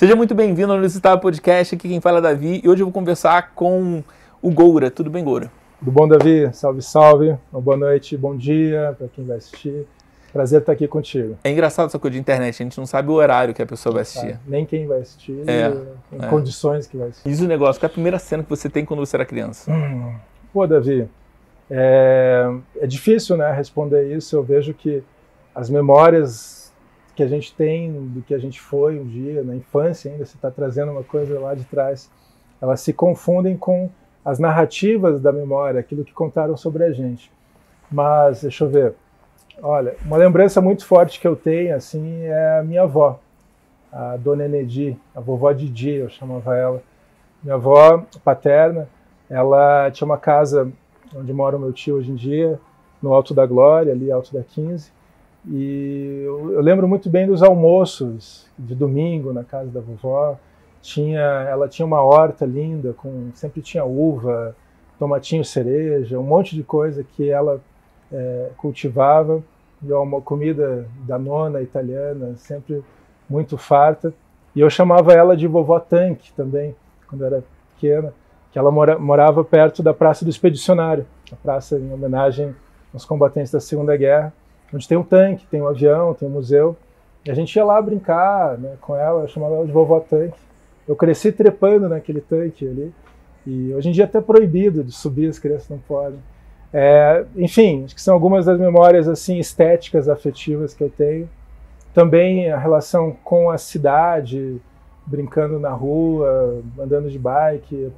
Seja muito bem-vindo ao Universitário Podcast, aqui quem fala é Davi, e hoje eu vou conversar com o Goura. Tudo bem, Goura? Tudo bom, Davi? Salve, salve. Uma boa noite, bom dia para quem vai assistir. Prazer estar aqui contigo. É engraçado essa coisa de internet, a gente não sabe o horário que a pessoa vai assistir. Nem quem vai assistir, em condições que vai assistir. Diz o negócio, qual é a primeira cena que você tem quando você era criança? Pô, Davi, é difícil, né, responder isso. Eu vejo que as memórias que a gente tem do que a gente foi um dia, na infância ainda, você está trazendo uma coisa lá de trás, elas se confundem com as narrativas da memória, aquilo que contaram sobre a gente. Mas, deixa eu ver, olha, uma lembrança muito forte que eu tenho, assim, é a minha avó, a dona Enedi, a vovó Didi, eu chamava ela. Minha avó paterna, ela tinha uma casa onde mora o meu tio hoje em dia, no Alto da Glória, ali, Alto da 15, e eu lembro muito bem dos almoços de domingo na casa da vovó. Ela tinha uma horta linda, sempre tinha uva, tomatinho cereja, um monte de coisa que ela cultivava, e uma comida da nona italiana, sempre muito farta. E eu chamava ela de vovó Tanque também, quando eu era pequena, que ela morava perto da Praça do Expedicionário, a praça em homenagem aos combatentes da Segunda Guerra, onde tem um tanque, tem um avião, tem um museu. E a gente ia lá brincar, né, com ela, eu chamava ela de vovó Tanque. Eu cresci trepando naquele tanque ali, e hoje em dia é até proibido de subir, as crianças não podem. Enfim, acho que são algumas das memórias assim, estéticas, afetivas que eu tenho. Também a relação com a cidade, brincando na rua, andando de bike,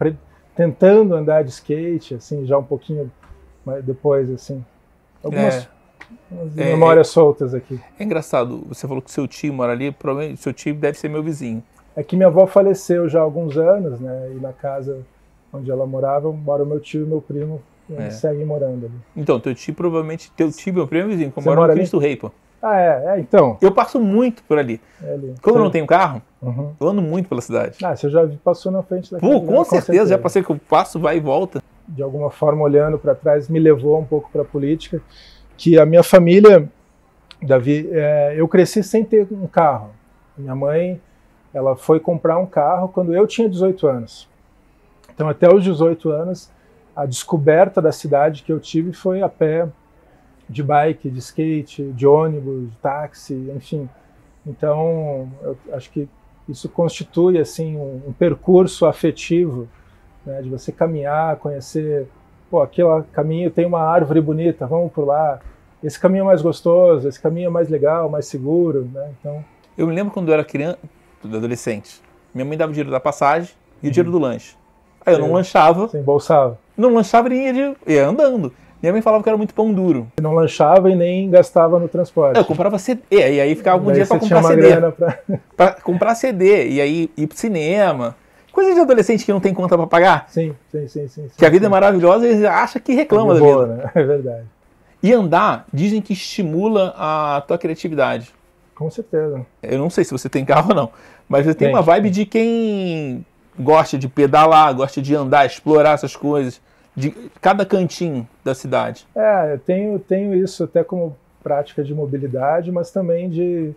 tentando andar de skate, assim, já um pouquinho depois, assim. Algumas memórias soltas aqui. É engraçado, você falou que seu tio mora ali, provavelmente seu tio deve ser meu vizinho. É que minha avó faleceu já há alguns anos, né? E na casa onde ela morava, mora o meu tio e meu primo, e eles seguem morando ali. Então, teu tio é meu primo vizinho, como mora no Cristo Rei, pô. Ah, então. Eu passo muito por ali. Ali. Quando eu não tenho carro, eu ando muito pela cidade. Você já passou na frente daqui? Pô, com certeza, já passei que eu passo, vai e volta. De alguma forma, olhando para trás, me levou um pouco para a política, que a minha família, Davi, eu cresci sem ter um carro. Minha mãe, ela foi comprar um carro quando eu tinha 18 anos. Então, até os 18 anos, a descoberta da cidade que eu tive foi a pé, de bike, de skate, de ônibus, de táxi, enfim. Então, eu acho que isso constitui assim um percurso afetivo, né, de você caminhar, conhecer, aquele caminho tem uma árvore bonita, vamos por lá. Esse caminho é mais gostoso, esse caminho é mais legal, mais seguro, né? Então, eu me lembro quando eu era criança, adolescente, minha mãe dava o dinheiro da passagem e o dinheiro do lanche. Aí eu não lanchava. Você embolsava. Não lanchava e ia andando. Minha mãe falava que era muito pão duro. Você não lanchava e nem gastava no transporte. Eu comprava CD, e aí ficava algum dia pra comprar CD. Pra comprar CD, e aí ir pro cinema. Coisa de adolescente que não tem conta pra pagar. Sim. Que a vida é maravilhosa e acha que reclama da vida. Né? É verdade. E andar, dizem que estimula a tua criatividade. Com certeza. Eu não sei se você tem carro ou não, mas você tem uma vibe de quem gosta de pedalar, gosta de andar, explorar essas coisas, de cada cantinho da cidade. Eu tenho isso até como prática de mobilidade, mas também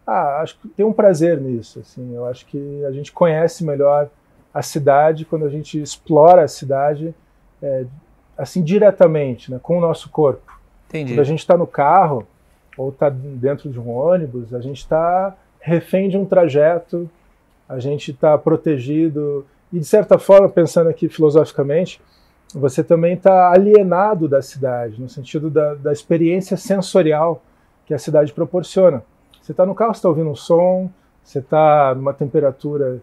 acho que tem um prazer nisso, assim. Eu acho que a gente conhece melhor a cidade quando a gente explora a cidade assim diretamente, né, com o nosso corpo. Entendi. Quando a gente está no carro ou está dentro de um ônibus, a gente está refém de um trajeto, a gente está protegido e, de certa forma, pensando aqui filosoficamente, você também está alienado da cidade, no sentido da experiência sensorial que a cidade proporciona. Você está no carro, você está ouvindo um som, você está numa temperatura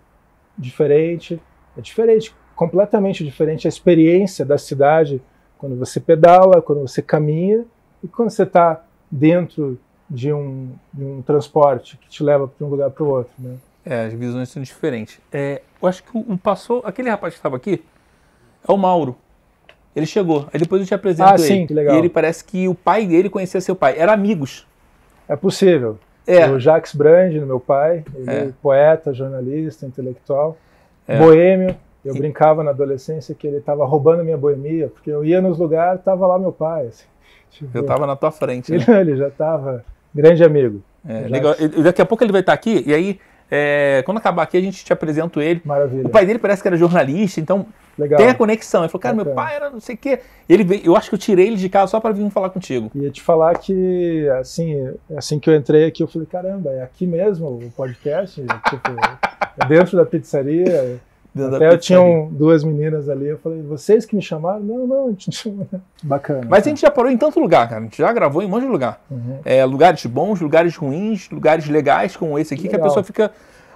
diferente, é diferente, completamente diferente a experiência da cidade quando você pedala, quando você caminha e quando você está dentro de um transporte que te leva de um lugar para o outro, né? As visões são diferentes. Eu acho que aquele rapaz que estava aqui é o Mauro. Ele chegou, aí depois eu te apresento ele. Sim, que legal. E ele parece que o pai dele conhecia seu pai, eram amigos. É possível. O Jacques Brandi, meu pai, ele é poeta, jornalista, intelectual, boêmio. Eu brincava na adolescência que ele estava roubando minha boemia, porque eu ia nos lugares, estava lá meu pai. Assim, eu estava na tua frente. Ele já estava grande amigo. Legal. E daqui a pouco ele vai estar aqui, e aí Quando acabar aqui, a gente te apresenta ele. Maravilha. O pai dele parece que era jornalista, então Legal. tem a conexão. Ele falou, cara, meu pai era não sei o quê. Ele veio, eu acho que eu tirei ele de casa só para vir falar contigo. Ia te falar que, assim que eu entrei aqui, eu falei, caramba, é aqui mesmo o podcast? Tipo, é dentro da pizzaria. Até tinham duas meninas ali, eu falei, vocês que me chamaram? Não, a gente não chamou. Bacana. Mas a gente já parou em tanto lugar, cara. A gente já gravou em um monte de lugar. Lugares bons, lugares ruins, lugares legais como esse aqui, que a pessoa fica...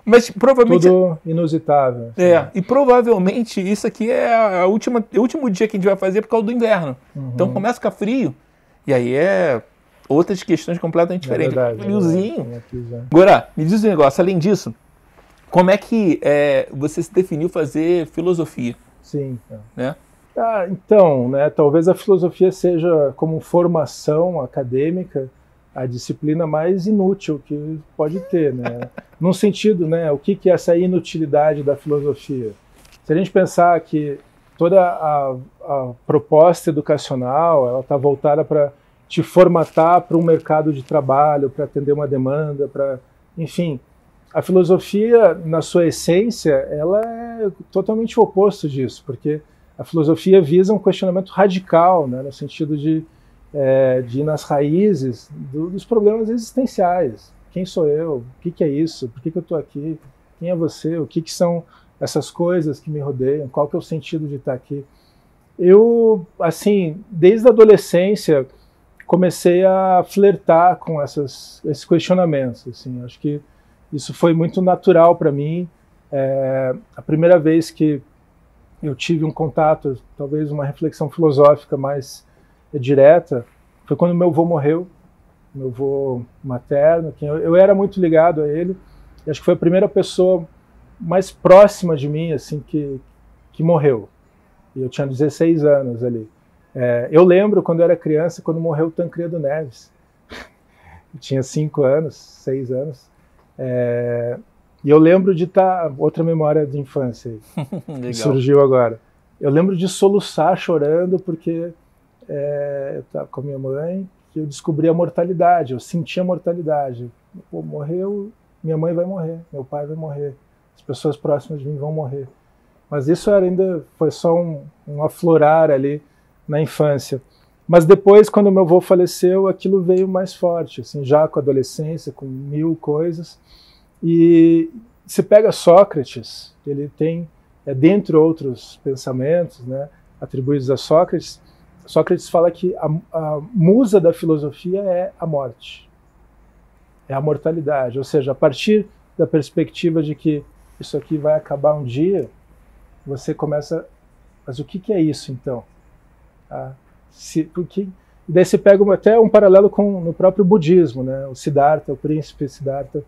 Mas provavelmente... Tudo inusitável. Assim. E provavelmente isso aqui é o último dia que a gente vai fazer por causa do inverno. Então começa a ficar frio, e aí outras questões completamente diferentes. Friozinho. Agora, me diz um negócio, além disso, como é que você se definiu fazer filosofia? Sim. Né? Então, né, talvez a filosofia seja, como formação acadêmica, a disciplina mais inútil que pode ter, né? Num sentido, né, o que é essa inutilidade da filosofia? Se a gente pensar que toda a proposta educacional, ela está voltada para te formatar para um mercado de trabalho, para atender uma demanda, enfim, a filosofia, na sua essência, ela é totalmente o oposto disso, porque a filosofia visa um questionamento radical, né, no sentido de ir nas raízes dos problemas existenciais. Quem sou eu? O que é isso? Por que eu estou aqui? Quem é você? O que são essas coisas que me rodeiam? Qual que é o sentido de estar aqui? Eu, assim, desde a adolescência, comecei a flertar com esses questionamentos. Assim, acho que isso foi muito natural para mim. A primeira vez que eu tive um contato, talvez uma reflexão filosófica mais direta, foi quando meu avô morreu, meu avô materno, eu era muito ligado a ele, e acho que foi a primeira pessoa mais próxima de mim assim, que morreu. E eu tinha 16 anos ali. Eu lembro, quando eu era criança, quando morreu o Tancredo Neves. Eu tinha 5 anos, 6 anos. E eu lembro de estar... Outra memória de infância que surgiu agora. Eu lembro de soluçar chorando porque eu estava com a minha mãe, que eu descobri a mortalidade, eu senti a mortalidade. Pô, morreu, minha mãe vai morrer, meu pai vai morrer, as pessoas próximas de mim vão morrer. Mas isso ainda foi só um aflorar ali na infância. Mas depois, quando meu avô faleceu, aquilo veio mais forte, assim, já com a adolescência, com 1000 coisas. E se pega Sócrates, ele tem, dentre outros pensamentos, né, atribuídos a Sócrates fala que a musa da filosofia é a morte, é a mortalidade. Ou seja, a partir da perspectiva de que isso aqui vai acabar um dia, você começa... Mas o que é isso, então? E daí você pega até um paralelo no próprio budismo, né? O Siddhartha, o príncipe Siddhartha,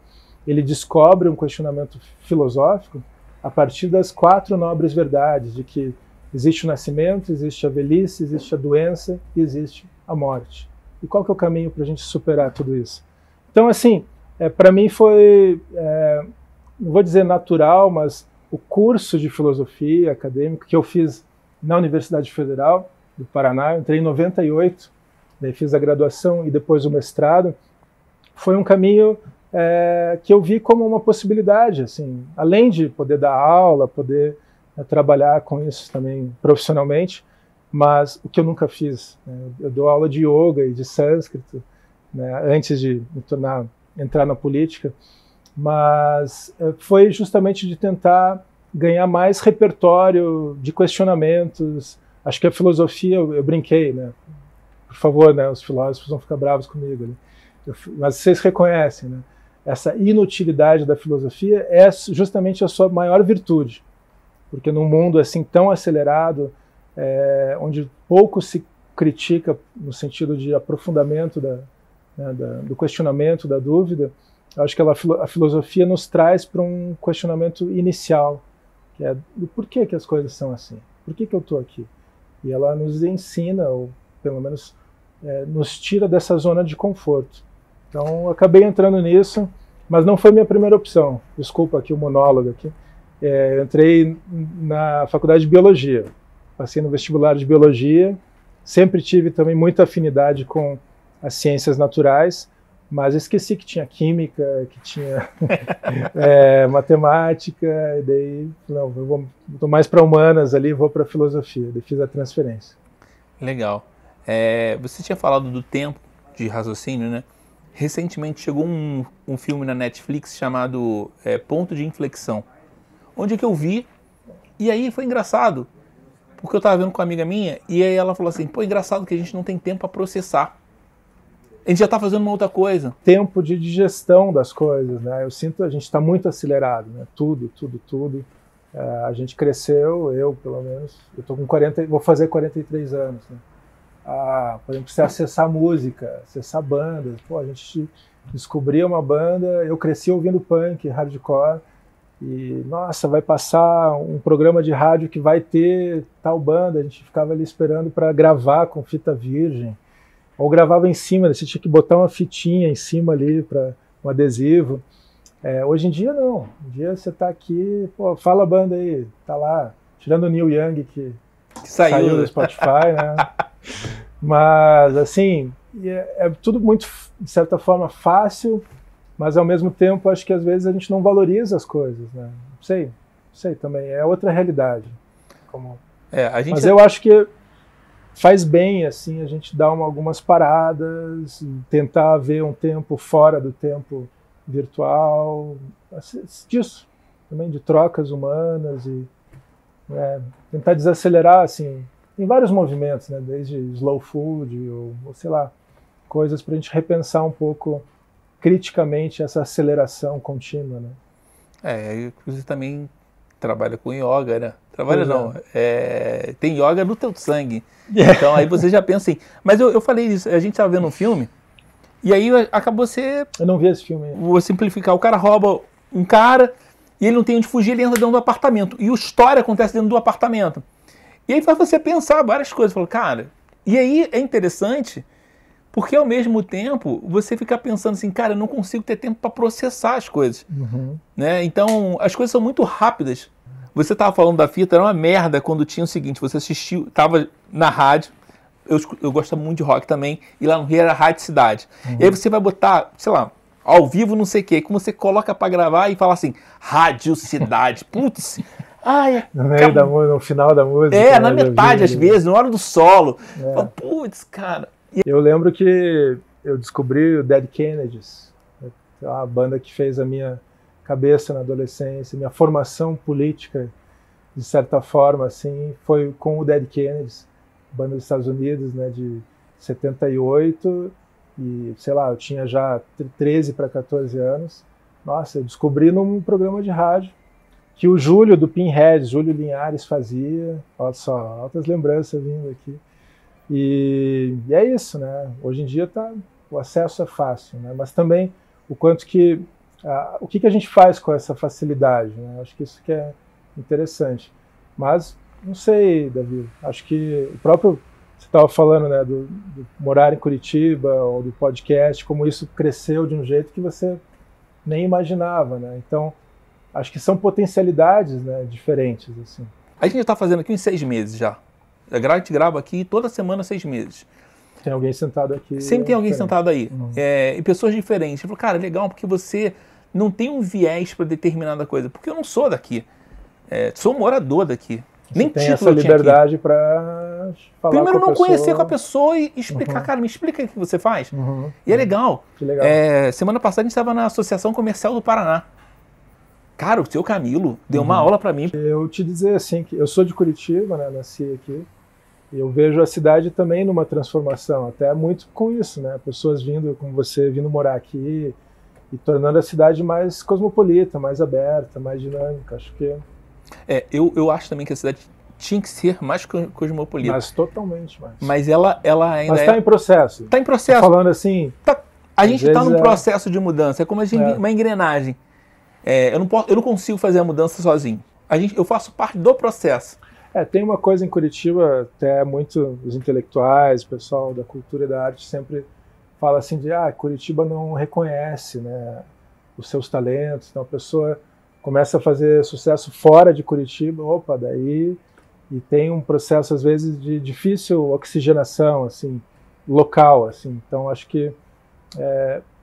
ele descobre um questionamento filosófico a partir das 4 nobres verdades, de que existe o nascimento, existe a velhice, existe a doença e existe a morte. E qual que é o caminho para a gente superar tudo isso? Então, assim, para mim foi, não vou dizer natural, mas o curso de filosofia acadêmica que eu fiz na Universidade Federal do Paraná, eu entrei em 98, daí fiz a graduação e depois o mestrado, foi um caminho que eu vi como uma possibilidade, assim, além de poder dar aula, poder trabalhar com isso também profissionalmente, mas o que eu nunca fiz, né? Eu dou aula de yoga e de sânscrito, né, antes de entrar na política, mas foi justamente de tentar ganhar mais repertório de questionamentos. Acho que a filosofia, eu brinquei, né? Por favor, né, os filósofos vão ficar bravos comigo, né? Mas vocês reconhecem, né? Essa inutilidade da filosofia é justamente a sua maior virtude. Porque num mundo assim tão acelerado, onde pouco se critica no sentido de aprofundamento do questionamento, da dúvida, eu acho que a filosofia nos traz para um questionamento inicial, que é do porquê que as coisas são assim, por que eu estou aqui? E ela nos ensina, ou pelo menos nos tira dessa zona de conforto. Então eu acabei entrando nisso, mas não foi minha primeira opção. Desculpa aqui o monólogo aqui. Eu entrei na faculdade de Biologia, passei no vestibular de Biologia, sempre tive também muita afinidade com as ciências naturais, Mas eu esqueci que tinha química, que tinha matemática, e daí, não, eu vou mais para humanas ali, vou para filosofia, daí fiz a transferência. Legal. Você tinha falado do tempo de raciocínio, né? Recentemente chegou um filme na Netflix chamado Ponto de Inflexão, onde que eu vi, e aí foi engraçado, porque eu estava vendo com uma amiga minha, e aí ela falou assim, pô, engraçado que a gente não tem tempo para processar. A gente já está fazendo uma outra coisa. Tempo de digestão das coisas, né? Eu sinto a gente está muito acelerado, né? Tudo. A gente cresceu, eu pelo menos, eu tô com 40, vou fazer 43 anos, né? Por exemplo, você acessar música, acessar bandas. Pô, a gente descobria uma banda, eu cresci ouvindo punk, hardcore, e nossa, vai passar um programa de rádio que vai ter tal banda, a gente ficava ali esperando para gravar com fita virgem. Ou gravava em cima, você tinha que botar uma fitinha em cima ali para um adesivo. Hoje em dia não. Hoje em dia você tá aqui, pô, fala a banda aí, tá lá, tirando o Neil Young que saiu do Spotify, né? Mas assim, é tudo muito, de certa forma, fácil, mas ao mesmo tempo acho que às vezes a gente não valoriza as coisas, né? Não sei também, é outra realidade. Mas eu acho que faz bem assim a gente dar algumas paradas, tentar ver um tempo fora do tempo virtual, disso também, de trocas humanas, e tentar desacelerar assim em vários movimentos, né, desde slow food ou sei lá, coisas para a gente repensar um pouco criticamente essa aceleração contínua, né? Você também trabalha com yoga, né? Trabalha não, tem yoga no teu sangue. Então aí você já pensa assim. Mas eu falei isso, a gente estava vendo um filme, e aí acabou você... Eu não vi esse filme ainda. Vou simplificar, o cara rouba um cara, e ele não tem onde fugir, ele entra dentro do apartamento. E a história acontece dentro do apartamento. E aí faz você pensar várias coisas. Fala, cara, e aí é interessante, porque ao mesmo tempo você fica pensando assim, cara, eu não consigo ter tempo para processar as coisas. Né? Então as coisas são muito rápidas. Você estava falando da fita, era uma merda quando tinha o seguinte, você assistiu, estava na rádio, eu gosto muito de rock também, e lá no Rio era Rádio Cidade. E aí você vai botar, sei lá, ao vivo não sei o quê, como você coloca para gravar e fala assim, Rádio Cidade, putz, no final da música. Na metade às vezes, na hora do solo. Putz, cara. Eu lembro que eu descobri o Dead Kennedys, a banda que fez a minha cabeça na adolescência, minha formação política, de certa forma, assim, foi com o Dead Kennedys, banda dos Estados Unidos, né, de 78, e sei lá, eu tinha já 13 para 14 anos. Nossa, eu descobri num programa de rádio que o Júlio do Pinhead, Júlio Linhares, fazia. Olha só, altas lembranças vindo aqui. E é isso, né? Hoje em dia o acesso é fácil, né? Mas também o quanto que o que a gente faz com essa facilidade, né? Acho que isso que é interessante. Mas não sei, Davi. Acho que o próprio você estava falando, né, do morar em Curitiba ou do podcast, como isso cresceu de um jeito que você nem imaginava, né? Então acho que são potencialidades, né, diferentes, assim. A gente está fazendo aqui uns 6 meses já. A gente grava aqui toda semana 6 meses. Tem alguém sentado aqui. Sempre tem alguém sentado aí. E pessoas diferentes. Eu falo, cara, legal, porque você não tem um viés para determinada coisa. Porque eu não sou daqui. Sou morador daqui. Você nem tem essa liberdade para falar primeiro com a pessoa. Conhecer com a pessoa e explicar, cara, me explica o que você faz. E é legal. Que legal. Semana passada a gente estava na Associação Comercial do Paraná. Cara, o seu Camilo deu uma aula para mim. Eu te dizer assim, que eu sou de Curitiba, né, nasci aqui, e eu vejo a cidade também numa transformação, até muito com isso, né, pessoas vindo, como você, vindo morar aqui e tornando a cidade mais cosmopolita, mais aberta, mais dinâmica, acho que... Eu acho também que a cidade tinha que ser mais cosmopolita. Mas totalmente mais. Mas ela ainda Mas está em processo. Está em processo. Tô falando assim... A gente está num processo de mudança, é como uma engrenagem. Eu não consigo fazer a mudança sozinho. Eu faço parte do processo. Tem uma coisa em Curitiba, até muito os intelectuais, o pessoal da cultura e da arte sempre fala assim de Curitiba não reconhece, né, os seus talentos. Então a pessoa começa a fazer sucesso fora de Curitiba, daí e tem um processo às vezes de difícil oxigenação, assim, local, assim. Então acho que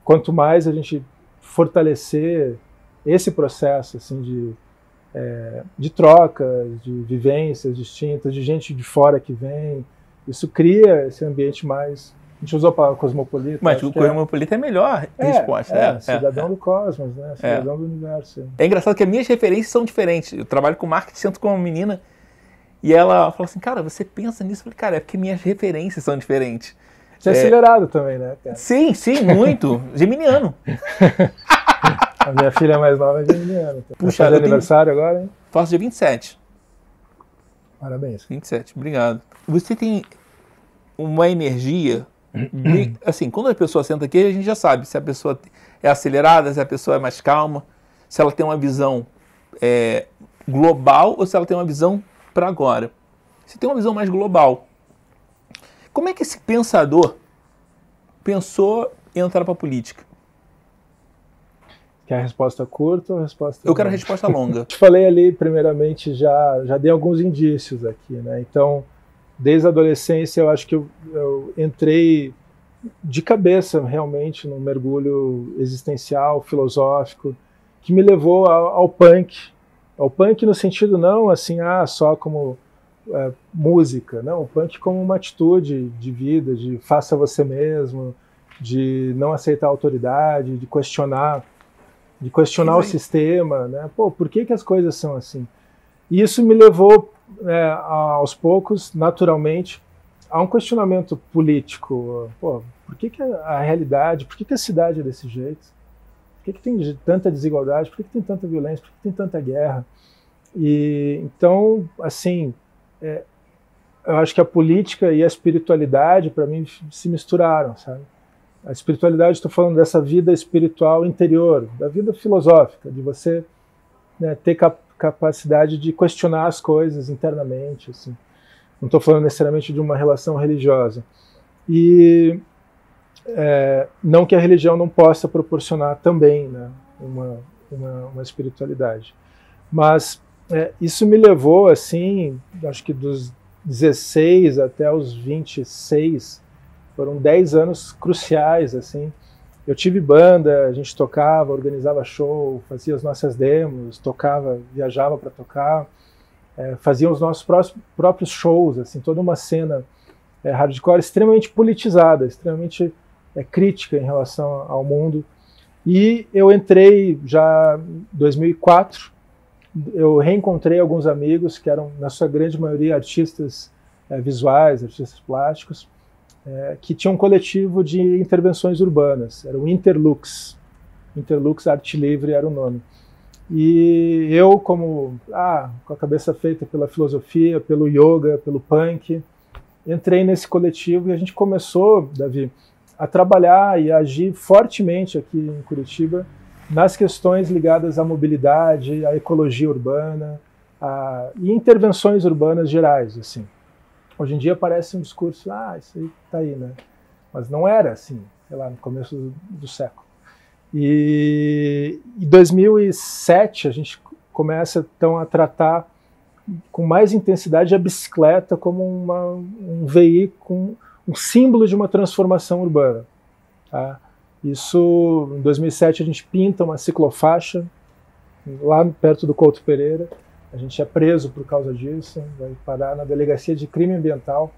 quanto mais a gente fortalecer esse processo assim, de troca, de vivências distintas, de gente de fora que vem, isso cria esse ambiente mais... A gente usou a palavra cosmopolita. Mas o cosmopolita é a melhor resposta. Cidadão do cosmos, né? Cidadão do universo. É engraçado que as minhas referências são diferentes. Eu trabalho com marketing, sento com uma menina e ela falou assim, cara, você pensa nisso? Eu falei, cara, é porque minhas referências são diferentes. Você é acelerado também, né? Cara? Sim, muito. Geminiano. A minha filha mais nova é geminiana. Puxa, faz aniversário agora, hein? Faço dia 27. Parabéns. 27, obrigado. Você tem uma energia... Assim, quando a pessoa senta aqui, a gente já sabe se a pessoa é acelerada, se a pessoa é mais calma, se ela tem uma visão global ou se ela tem uma visão para agora. Se tem uma visão mais global, como é que esse pensador pensou em entrar para a política? Quer a resposta curta ou a resposta longa? Eu quero a resposta longa. Te falei ali, primeiramente, já dei alguns indícios aqui, né? Então, desde a adolescência, eu acho que eu entrei de cabeça, realmente, num mergulho existencial, filosófico, que me levou ao punk. Ao punk no sentido não, assim, só como música, não. O punk como uma atitude de vida, de faça você mesmo, de não aceitar a autoridade, de questionar o sistema, né? Pô, por que as coisas são assim? E isso me levou, aos poucos, naturalmente, a um questionamento político. Pô, por que a realidade, por que a cidade é desse jeito? Por que tem tanta desigualdade? Por que tem tanta violência? Por que tem tanta guerra? E então, assim, eu acho que a política e a espiritualidade, para mim, se misturaram, sabe? A espiritualidade, estou falando dessa vida espiritual interior, da vida filosófica, de você, né, ter capacidade de questionar as coisas internamente, assim. Não estou falando necessariamente de uma relação religiosa. E não que a religião não possa proporcionar também, né, uma espiritualidade. Mas isso me levou, assim, acho que dos 16 até os 26, foram 10 anos cruciais, assim. Eu tive banda, a gente tocava, organizava show, fazia as nossas demos, tocava, viajava para tocar, fazia os nossos próprios shows, assim, toda uma cena hardcore extremamente politizada, extremamente crítica em relação ao mundo. E eu entrei já em 2004, eu reencontrei alguns amigos que eram, na sua grande maioria, artistas visuais, artistas plásticos, que tinha um coletivo de intervenções urbanas, era o Interlux Arte Livre era o nome. E eu, com a cabeça feita pela filosofia, pelo yoga, pelo punk, entrei nesse coletivo e a gente começou, Davi, a trabalhar e a agir fortemente aqui em Curitiba nas questões ligadas à mobilidade, à ecologia urbana e intervenções urbanas gerais, assim. Hoje em dia parece um discurso, isso aí tá aí, né? Mas não era assim, sei lá, no começo do século. E em 2007 a gente começa então a tratar com mais intensidade a bicicleta como um veículo, um símbolo de uma transformação urbana. Tá? Isso, em 2007 a gente pinta uma ciclofaixa lá perto do Couto Pereira. A gente é preso por causa disso, vai parar na Delegacia de Crime Ambiental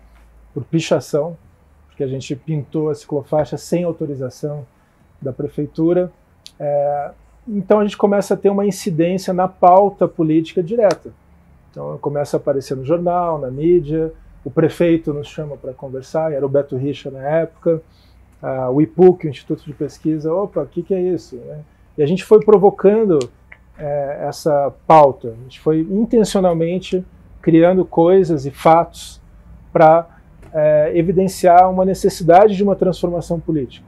por pichação, porque a gente pintou a ciclofaixa sem autorização da prefeitura. Então a gente começa a ter uma incidência na pauta política direta. Então começa a aparecer no jornal, na mídia, o prefeito nos chama para conversar, era o Beto Richa na época, o IPUC, o Instituto de Pesquisa, opa, o que é isso? E a gente foi provocando essa pauta. A gente foi intencionalmente criando coisas e fatos para evidenciar uma necessidade de uma transformação política.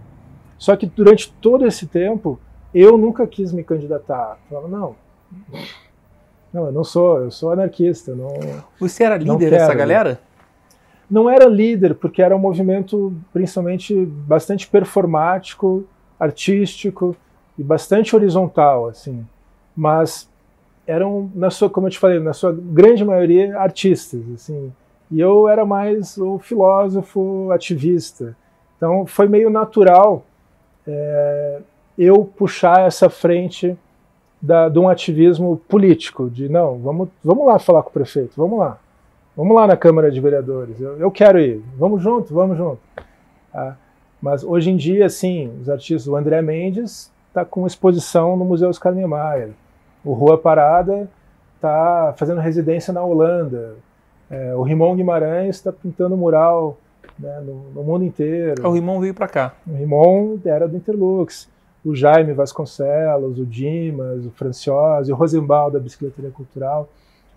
Só que durante todo esse tempo, eu nunca quis me candidatar. Eu falava, não, eu não sou, eu sou anarquista. Não, você era líder dessa galera? Não era líder, porque era um movimento principalmente bastante performático, artístico e bastante horizontal, assim. Mas eram, como eu te falei, na sua grande maioria, artistas, assim. E eu era mais o filósofo ativista. Então foi meio natural eu puxar essa frente de um ativismo político, de não, vamos lá falar com o prefeito, vamos lá na Câmara de Vereadores, eu quero ir, vamos junto. Mas hoje em dia, assim, os artistas, o André Mendes está com exposição no Museu Oscar Niemeyer, o Rua Parada está fazendo residência na Holanda, o Rimon Guimarães está pintando mural, né, no mundo inteiro. O Rimon veio para cá. O Rimon era do Interlux. O Jaime Vasconcelos, o Dimas, o Franciose, o Rosenbaum da Bicicletaria Cultural.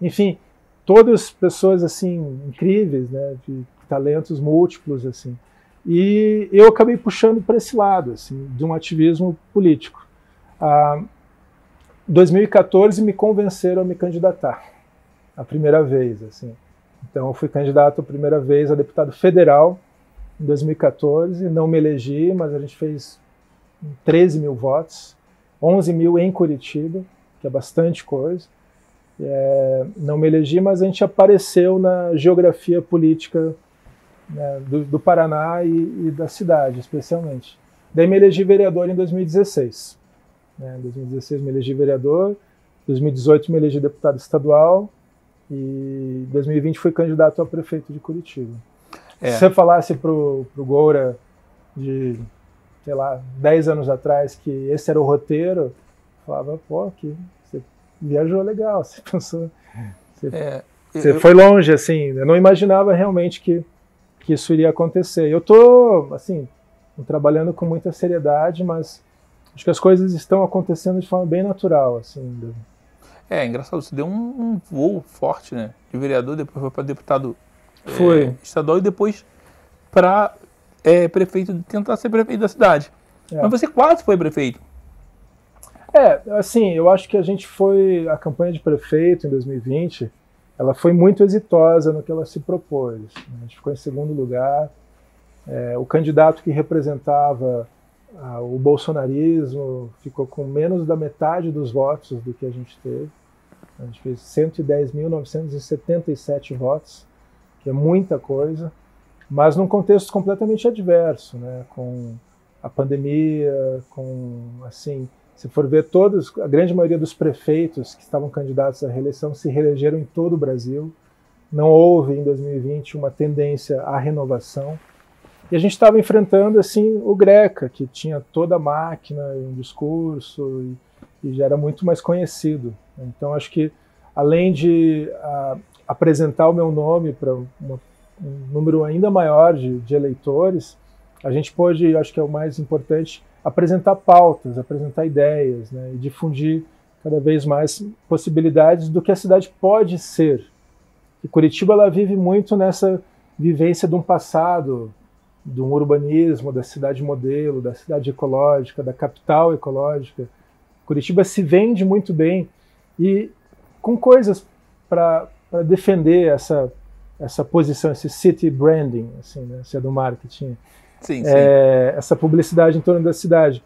Enfim, todas pessoas assim incríveis, né, de talentos múltiplos, assim. E eu acabei puxando para esse lado, assim, de um ativismo político. Em 2014 me convenceram a me candidatar, a primeira vez, assim. Então eu fui candidato a primeira vez a deputado federal em 2014, não me elegi, mas a gente fez 13 mil votos, 11 mil em Curitiba, que é bastante coisa. Não me elegi, mas a gente apareceu na geografia política, né, do Paraná e da cidade, especialmente. Daí me elegi vereador em 2016. Em 2016 me elegi vereador, em 2018 me elegi deputado estadual e em 2020 fui candidato a prefeito de Curitiba. Se você falasse pro Goura de, sei lá, 10 anos atrás que esse era o roteiro, eu falava, pô, que você viajou legal, você pensou, você foi longe, assim, eu não imaginava realmente que isso iria acontecer. Eu tô, assim, trabalhando com muita seriedade, mas acho que as coisas estão acontecendo de forma bem natural, assim. Engraçado, você deu um voo forte, né? De vereador, depois foi para deputado estadual e depois para prefeito, tentar ser prefeito da cidade. Mas você quase foi prefeito. Assim, eu acho que a campanha de prefeito em 2020, ela foi muito exitosa no que ela se propôs. A gente ficou em segundo lugar. O candidato que representava o bolsonarismo ficou com menos da metade dos votos do que a gente teve. A gente fez 110.977 votos, que é muita coisa, mas num contexto completamente adverso, né? Com a pandemia, assim, se for ver a grande maioria dos prefeitos que estavam candidatos à reeleição se reelegeram em todo o Brasil. Não houve em 2020 uma tendência à renovação. E a gente estava enfrentando assim o Greca, que tinha toda a máquina e um discurso e já era muito mais conhecido. Então acho que além de apresentar o meu nome para um número ainda maior de eleitores, a gente pôde, acho que é o mais importante, apresentar pautas, apresentar ideias, né, e difundir cada vez mais possibilidades do que a cidade pode ser. E Curitiba ela vive muito nessa vivência de um passado, de um urbanismo, da cidade modelo, da cidade ecológica, da capital ecológica. Curitiba se vende muito bem e com coisas para defender essa posição, esse city branding, assim, né, se é do marketing. Sim. Essa publicidade em torno da cidade.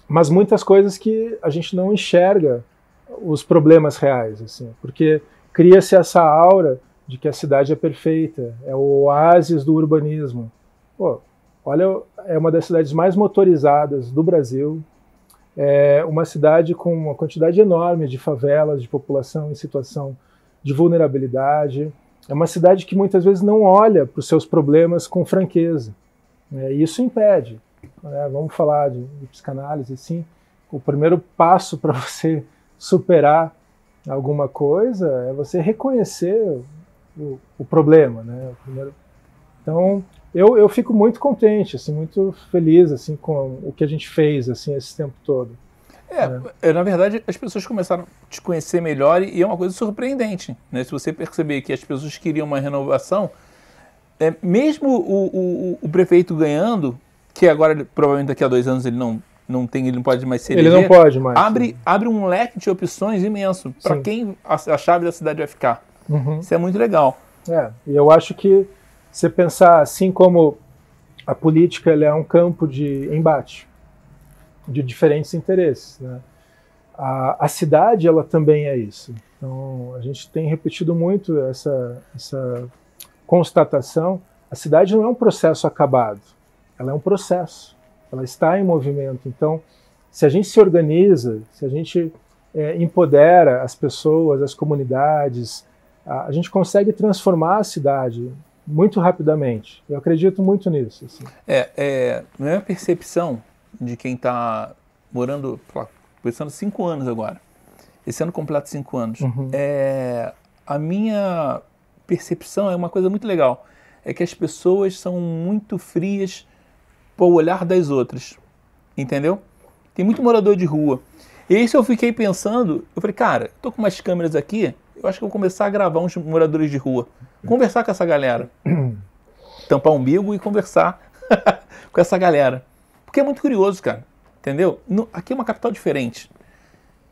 Mas muitas coisas que a gente não enxerga os problemas reais, assim, porque cria-se essa aura de que a cidade é perfeita, é o oásis do urbanismo. Pô, olha, é uma das cidades mais motorizadas do Brasil, é uma cidade com uma quantidade enorme de favelas, de população em situação de vulnerabilidade, é uma cidade que muitas vezes não olha para os seus problemas com franqueza. E isso impede. Vamos falar de psicanálise, assim, o primeiro passo para você superar alguma coisa é você reconhecer o problema, né? Então, eu fico muito contente, assim, muito feliz, assim, com o que a gente fez, assim, esse tempo todo. Na verdade, as pessoas começaram a te conhecer melhor e é uma coisa surpreendente, né? Se você perceber que as pessoas queriam uma renovação, mesmo o prefeito ganhando, que agora, provavelmente daqui a 2 anos ele não pode mais ser eleger. Ele não pode mais. Abre um leque de opções imenso para quem a chave da cidade vai ficar. Uhum. Isso é muito legal. E eu acho que você pensar assim como a política ela é um campo de embate, de diferentes interesses, né? A cidade ela também é isso. Então a gente tem repetido muito essa constatação. A cidade não é um processo acabado, ela é um processo. ela está em movimento. Então, se a gente se organiza, se a gente empodera as pessoas, as comunidades, a gente consegue transformar a cidade muito rapidamente. Eu acredito muito nisso. Assim. Não é a percepção de quem está morando, pensando 5 anos agora. Esse ano completa 5 anos. Uhum. A minha percepção é uma coisa muito legal. É que as pessoas são muito frias para o olhar das outras. Entendeu? Tem muito morador de rua. E isso eu fiquei pensando, eu falei, cara, tô com umas câmeras aqui, eu acho que eu vou começar a gravar uns moradores de rua. Conversar com essa galera. Tampar o umbigo e conversar com essa galera. Porque é muito curioso, cara. Entendeu? Aqui é uma capital diferente.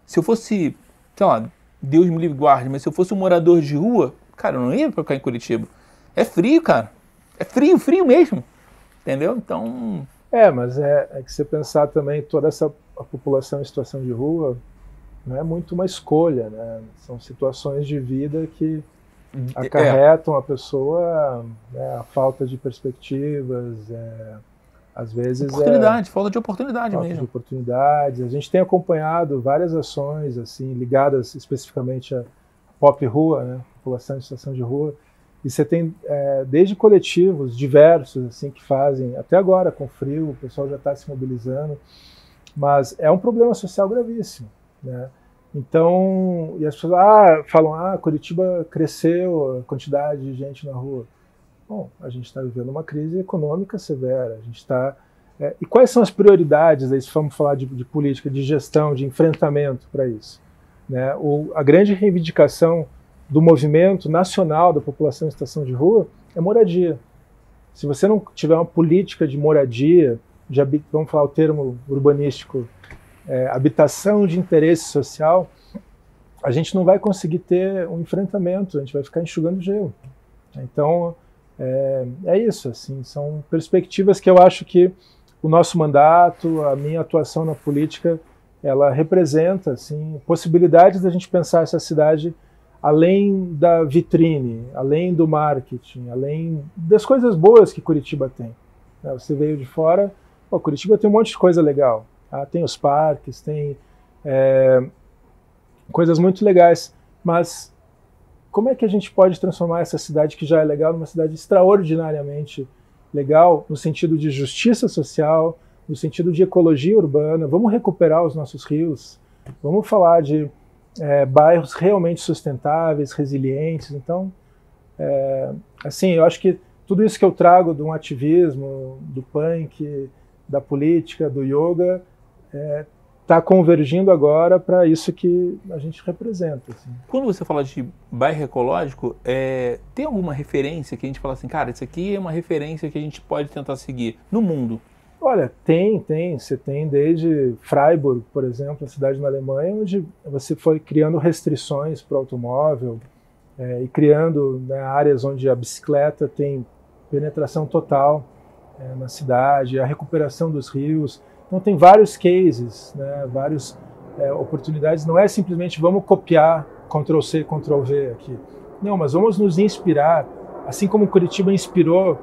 Se eu fosse, sei lá, Deus me livre guarde, mas se eu fosse um morador de rua, cara, eu não ia pra ficar em Curitiba. É frio, cara. É frio, frio mesmo. Entendeu? Então... mas é que você pensar também, toda a população em situação de rua não é muito uma escolha, né? São situações de vida que acarretam a pessoa, né, a falta de perspectivas, às vezes falta de oportunidade falta mesmo. De oportunidades. A gente tem acompanhado várias ações assim ligadas especificamente à pop rua, né, população em situação de rua. E você tem desde coletivos diversos assim que fazem, até agora com frio, o pessoal já está se mobilizando, mas é um problema social gravíssimo, né? Então, e as pessoas falam, Curitiba cresceu a quantidade de gente na rua. Bom, a gente está vivendo uma crise econômica severa. A gente está. E quais são as prioridades aí, se vamos falar de política, de gestão, de enfrentamento para isso? Né? A grande reivindicação do movimento nacional da população em situação de rua é moradia. Se você não tiver uma política de moradia, vamos falar o termo urbanístico, habitação de interesse social, a gente não vai conseguir ter um enfrentamento, a gente vai ficar enxugando gelo. Então, é isso, assim, são perspectivas que eu acho que o nosso mandato, a minha atuação na política, ela representa assim, possibilidades da gente pensar essa cidade além da vitrine, além do marketing, além das coisas boas que Curitiba tem. Você veio de fora, Curitiba tem um monte de coisa legal. Tem os parques, tem coisas muito legais, mas como é que a gente pode transformar essa cidade que já é legal numa cidade extraordinariamente legal no sentido de justiça social, no sentido de ecologia urbana? Vamos recuperar os nossos rios, vamos falar de bairros realmente sustentáveis, resilientes. Então, assim, eu acho que tudo isso que eu trago de um ativismo, do punk, da política, do yoga, está convergindo agora para isso que a gente representa. Assim. Quando você fala de bairro ecológico, tem alguma referência que a gente fala assim, cara, isso aqui é uma referência que a gente pode tentar seguir no mundo? Olha, tem. Você tem desde Freiburg, por exemplo, a cidade na Alemanha, onde você foi criando restrições para o automóvel e criando, né, áreas onde a bicicleta tem penetração total na cidade, a recuperação dos rios. Então tem vários cases, né, várias oportunidades. Não é simplesmente vamos copiar Ctrl+C, Ctrl+V aqui. Não, mas vamos nos inspirar, assim como Curitiba inspirou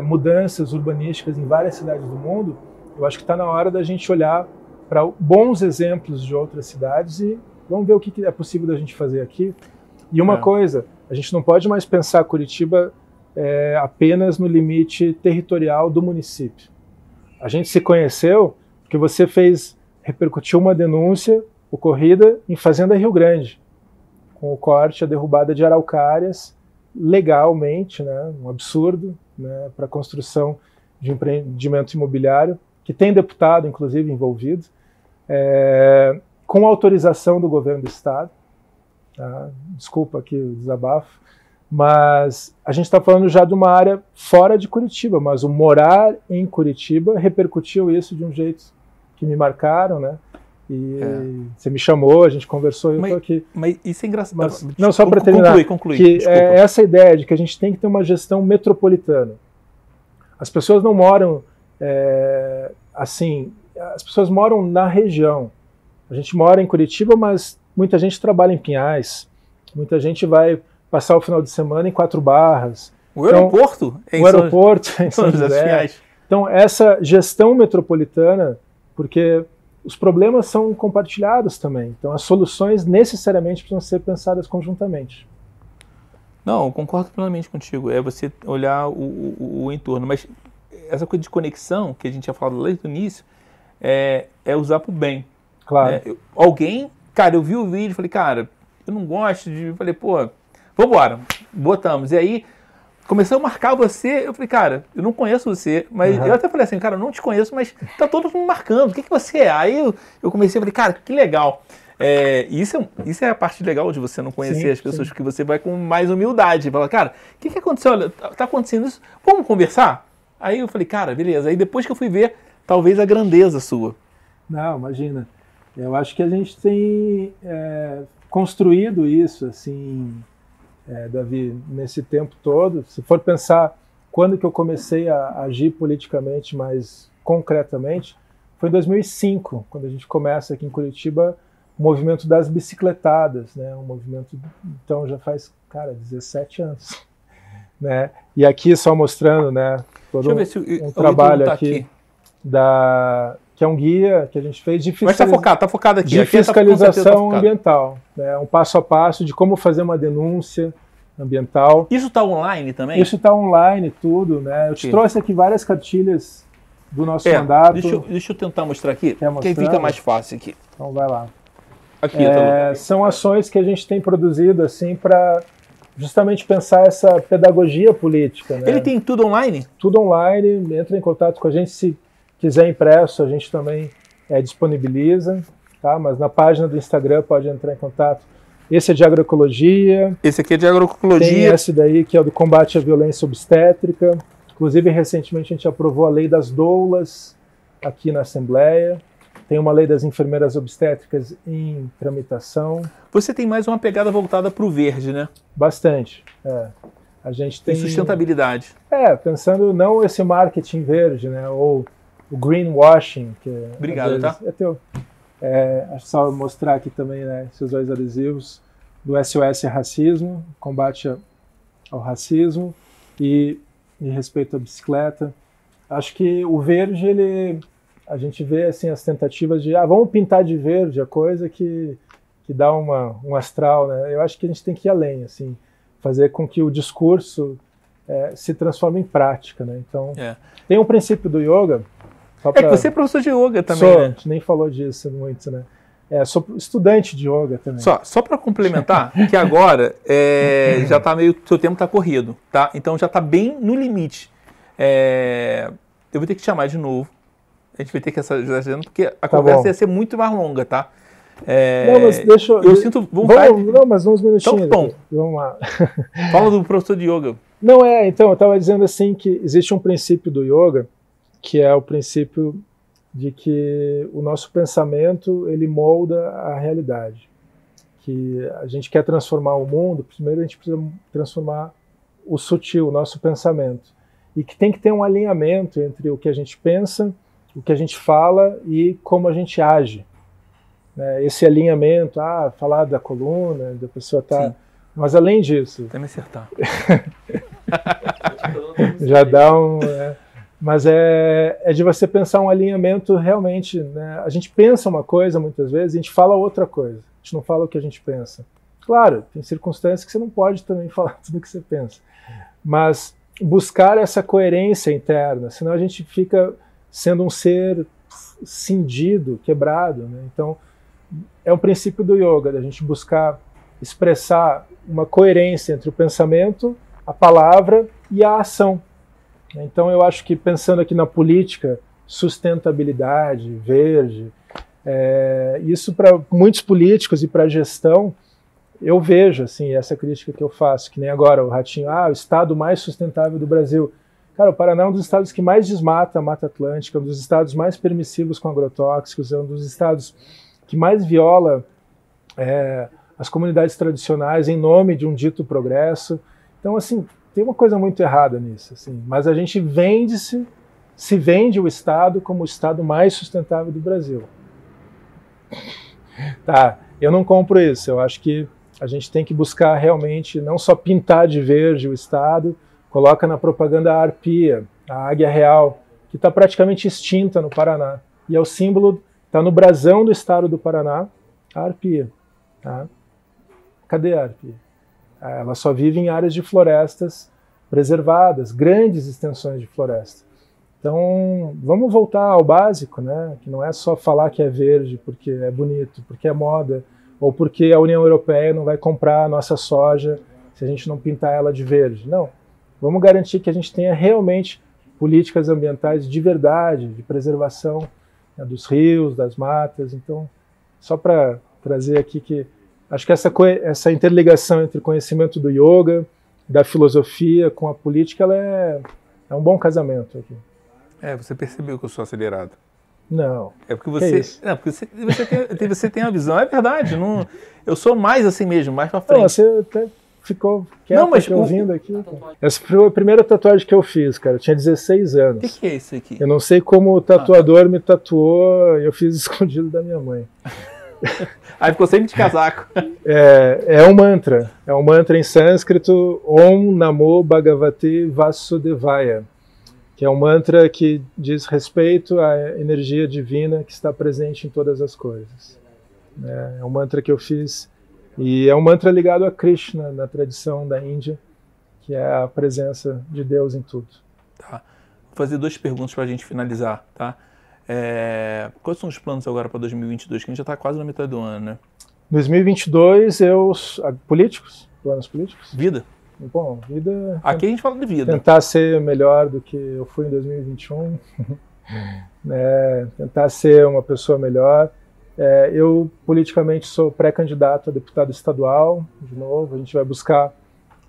mudanças urbanísticas em várias cidades do mundo. Eu acho que está na hora da gente olhar para bons exemplos de outras cidades e vamos ver o que é possível da gente fazer aqui. E uma coisa, a gente não pode mais pensar Curitiba apenas no limite territorial do município. A gente se conheceu porque você repercutiu uma denúncia ocorrida em Fazenda Rio Grande, com o corte, a derrubada de araucárias, legalmente, né, um absurdo, né, para a construção de empreendimento imobiliário, que tem deputado, inclusive, envolvido, com autorização do governo do estado. Tá? Desculpa aqui o desabafo, mas a gente está falando já de uma área fora de Curitiba, mas o morar em Curitiba repercutiu isso de um jeito que me marcaram, né? E você me chamou, a gente conversou, eu estou aqui. Mas isso é engraçado. Mas, não, só para terminar, conclui, que essa ideia de que a gente tem que ter uma gestão metropolitana. As pessoas não moram assim, as pessoas moram na região. A gente mora em Curitiba, mas muita gente trabalha em Pinhais, muita gente vai passar o final de semana em Quatro Barras. O aeroporto em São José. Então, essa gestão metropolitana, porque os problemas são compartilhados também, então as soluções necessariamente precisam ser pensadas conjuntamente. Não, eu concordo plenamente contigo, é você olhar o entorno, mas essa coisa de conexão, que a gente já falado desde o início, é usar para o bem. Claro. Cara, eu vi o vídeo e falei, cara, eu não gosto de... Falei, pô, vambora, botamos. E aí, começou a marcar você, eu falei, cara, eu não conheço você, mas eu até falei assim, cara, eu não te conheço, mas tá todo mundo marcando, o que você é? Aí eu comecei a falei, cara, que legal. Isso é a parte legal de você não conhecer as pessoas, porque você vai com mais humildade. Fala, cara, o que aconteceu? Olha, tá acontecendo isso, vamos conversar? Aí eu falei, cara, beleza. Aí depois que eu fui ver, talvez a grandeza sua. Não, imagina. Eu acho que a gente tem construído isso, assim, Davi, nesse tempo todo. Se for pensar quando que eu comecei a agir politicamente mais concretamente, foi em 2005, quando a gente começa aqui em Curitiba o movimento das bicicletadas, né? Um movimento, então já faz, cara, 17 anos. Né? E aqui só mostrando, né, todo um trabalho aqui que é um guia que a gente fez de focado aqui. De fiscalização ambiental, né? Um passo a passo de como fazer uma denúncia ambiental. Isso está online também? Isso está online, tudo, né? Eu te trouxe aqui várias cartilhas do nosso mandato. Deixa eu tentar mostrar aqui, que aí fica mais fácil aqui. Então vai lá. Aqui, são ações que a gente tem produzido assim para justamente pensar essa pedagogia política. Né? Ele tem tudo online? Tudo online, entra em contato com a gente, se quiser impresso, a gente também disponibiliza, tá? Mas na página do Instagram pode entrar em contato. Esse é de agroecologia. Esse aqui é de agroecologia. Tem esse daí que é o do combate à violência obstétrica. Inclusive, recentemente a gente aprovou a lei das doulas aqui na Assembleia. Tem uma lei das enfermeiras obstétricas em tramitação. Você tem mais uma pegada voltada para o verde, né? Bastante. A gente tem sustentabilidade. Pensando não esse marketing verde, né? Ou o greenwashing. Que obrigado, tá? É teu. Acho só mostrar aqui também, né, esses dois adesivos do SOS Racismo, combate ao racismo e respeito à bicicleta. Acho que o verde, a gente vê assim as tentativas de vamos pintar de verde, a coisa que dá um astral, né? Eu acho que a gente tem que ir além, assim, fazer com que o discurso se transforme em prática, né? Então, tem um princípio do yoga. Que você é professor de yoga também, né? A gente nem falou disso muito, né? Sou estudante de yoga também. Só para complementar, que agora já tá seu tempo tá corrido, tá? Então já tá bem no limite. Eu vou ter que te chamar de novo. A gente vai ter que estar porque a conversa ia ser muito mais longa, tá? Não, mas deixa eu sinto vontade. Mas uns minutinhos. Então, vamos lá. Fala do professor de yoga. Não então, eu estava dizendo assim que existe um princípio do yoga, que é o princípio de que o nosso pensamento, ele molda a realidade. Que a gente quer transformar o mundo, primeiro a gente precisa transformar o sutil, o nosso pensamento. E que tem que ter um alinhamento entre o que a gente pensa, o que a gente fala e como a gente age. Esse alinhamento, falar da coluna, da pessoa tá... Sim. Mas além disso... Até me acertar. Já dá um... Mas é de você pensar um alinhamento realmente, né? A gente pensa uma coisa muitas vezes, a gente fala outra coisa. A gente não fala o que a gente pensa. Claro, tem circunstâncias que você não pode também falar tudo o que você pensa. Mas buscar essa coerência interna, senão a gente fica sendo um ser cindido, quebrado, né? Então, é um princípio do yoga, da gente buscar expressar uma coerência entre o pensamento, a palavra e a ação. Então eu acho que pensando aqui na política, sustentabilidade, verde, isso para muitos políticos e para a gestão, eu vejo assim, essa crítica que eu faço, que nem agora o Ratinho, o estado mais sustentável do Brasil. Cara, o Paraná é um dos estados que mais desmata a Mata Atlântica, um dos estados mais permissivos com agrotóxicos, é um dos estados que mais viola as comunidades tradicionais em nome de um dito progresso. Então, assim, tem uma coisa muito errada nisso, assim, mas a gente se vende o Estado como o Estado mais sustentável do Brasil. Tá, eu não compro isso, eu acho que a gente tem que buscar realmente não só pintar de verde o Estado, coloca na propaganda a arpia, a águia real, que está praticamente extinta no Paraná. E é o símbolo, está no brasão do estado do Paraná, a arpia. Tá? Cadê a arpia? Ela só vive em áreas de florestas preservadas, grandes extensões de floresta. Então, vamos voltar ao básico, né? Que não é só falar que é verde porque é bonito, porque é moda, ou porque a União Europeia não vai comprar a nossa soja se a gente não pintar ela de verde. Não. Vamos garantir que a gente tenha realmente políticas ambientais de verdade, de preservação, né, dos rios, das matas. Então, só para trazer aqui que acho que essa interligação entre o conhecimento do yoga, da filosofia com a política, ela é um bom casamento aqui. Você percebeu que eu sou acelerado. Não. É porque você. Não, porque você tem a visão. É verdade. Não, eu sou mais assim mesmo, mais pra frente. Não, você até ficou quieto ouvindo aqui. Essa foi a primeira tatuagem que eu fiz, cara. Eu tinha 16 anos. O que é isso aqui? Eu não sei como o tatuador me tatuou e eu fiz escondido da minha mãe. Aí ficou sempre de casaco. É um mantra. É um mantra em sânscrito, Om Namo Bhagavate Vasudevaya, que é um mantra que diz respeito à energia divina que está presente em todas as coisas. É um mantra que eu fiz, e é um mantra ligado a Krishna, na tradição da Índia, que é a presença de Deus em tudo. Tá. Vou fazer 2 perguntas para a gente finalizar, tá? Quais são os planos agora para 2022, que a gente já está quase na metade do ano, né? 2022, políticos? Planos políticos? Vida. Bom, vida... Aqui a gente fala de vida. Tentar ser melhor do que eu fui em 2021. Tentar ser uma pessoa melhor. Eu, politicamente, sou pré-candidato a deputado estadual, de novo. A gente vai buscar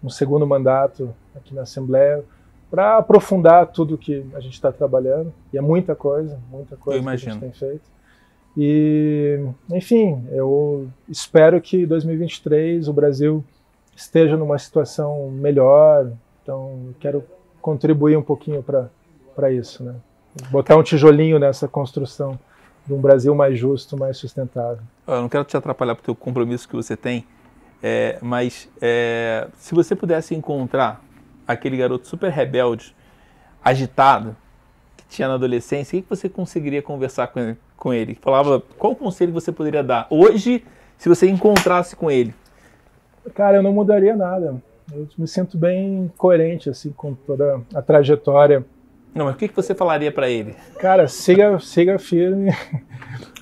um segundo mandato aqui na Assembleia para aprofundar tudo que a gente está trabalhando. E é muita coisa que a gente tem feito. E, enfim, eu espero que em 2023 o Brasil esteja numa situação melhor. Então, eu quero contribuir um pouquinho para isso, né? Botar um tijolinho nessa construção de um Brasil mais justo, mais sustentável. Eu não quero te atrapalhar para o teu compromisso que você tem, mas se você pudesse encontrar aquele garoto super rebelde, agitado, que tinha na adolescência, o que você conseguiria conversar com ele? Falava, qual conselho você poderia dar hoje, se você encontrasse com ele? Cara, eu não mudaria nada. Eu me sinto bem coerente assim, com toda a trajetória. Não, mas o que você falaria para ele? Cara, siga firme,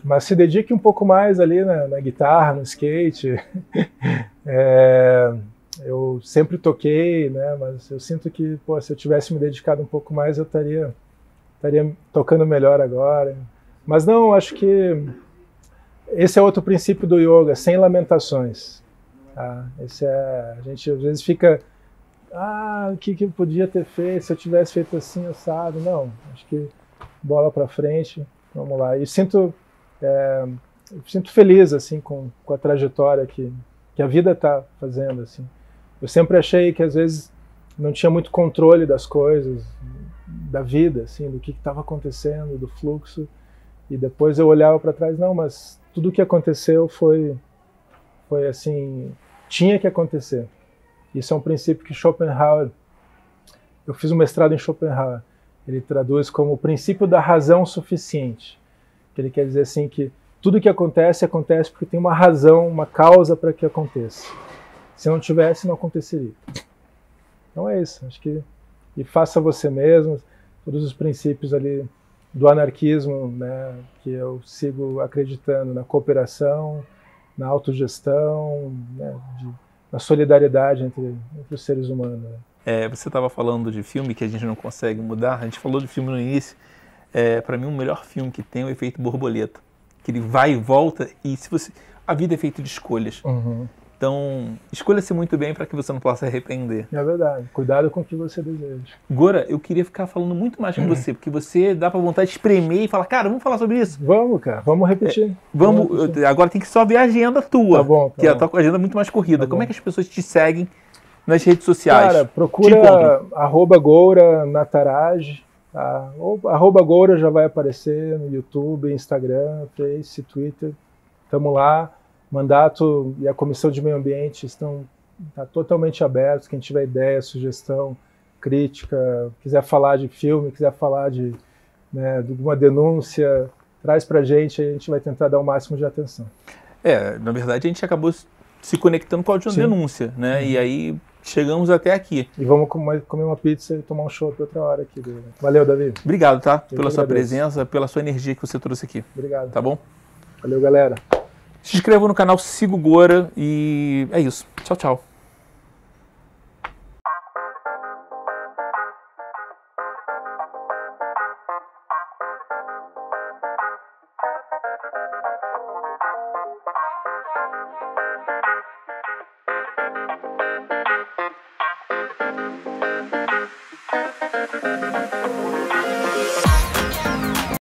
mas se dedique um pouco mais ali na guitarra, no skate. Eu sempre toquei, né? Mas eu sinto que, se eu tivesse me dedicado um pouco mais, eu estaria tocando melhor agora. Mas não, acho que esse é outro princípio do yoga, sem lamentações. Tá? A gente às vezes fica, o que eu podia ter feito se eu tivesse feito assim, assado. Não, acho que bola para frente, vamos lá. E sinto feliz assim com a trajetória que a vida está fazendo. Assim. Eu sempre achei que às vezes não tinha muito controle das coisas, da vida, assim, do que estava acontecendo, do fluxo. E depois eu olhava para trás, não, mas tudo o que aconteceu foi assim, tinha que acontecer. Isso é um princípio que Schopenhauer, eu fiz um mestrado em Schopenhauer, ele traduz como o princípio da razão suficiente. Que ele quer dizer assim que tudo que acontece porque tem uma razão, uma causa para que aconteça. Se não tivesse, não aconteceria. Então é isso, acho que e faça você mesmo, todos os princípios ali do anarquismo, né, que eu sigo acreditando na cooperação, na autogestão, né, na solidariedade entre os seres humanos. Né. Você estava falando de filme que a gente não consegue mudar, a gente falou de filme no início, para mim o melhor filme que tem é o Efeito Borboleta, que ele vai e volta e a vida é feita de escolhas. Uhum. Então, escolha-se muito bem para que você não possa se arrepender. É verdade. Cuidado com o que você deseja. Gora, eu queria ficar falando muito mais com você, porque você dá para vontade de espremer e falar, cara, vamos falar sobre isso? Vamos, cara. Vamos repetir. Agora tem que só ver a agenda tua, tá bom. A tua agenda é muito mais corrida. Tá Como é que as pessoas te seguem nas redes sociais? Cara, procura @Goura Nataraj. Tá? @Goura já vai aparecer no YouTube, Instagram, Face, Twitter. Estamos lá. Mandato e a Comissão de Meio Ambiente estão totalmente abertos. Quem tiver ideia, sugestão, crítica, quiser falar de filme, quiser falar de né, de alguma denúncia, traz para a gente vai tentar dar o máximo de atenção. Na verdade a gente acabou se conectando com a última denúncia, né? E aí chegamos até aqui. E vamos comer uma pizza e tomar um chopp outra hora aqui. Valeu, Davi. Obrigado, tá? Pela sua presença, pela sua energia que você trouxe aqui. Obrigado. Tá bom? Valeu, galera. Se inscreva no canal, siga o Gora e é isso. Tchau, tchau.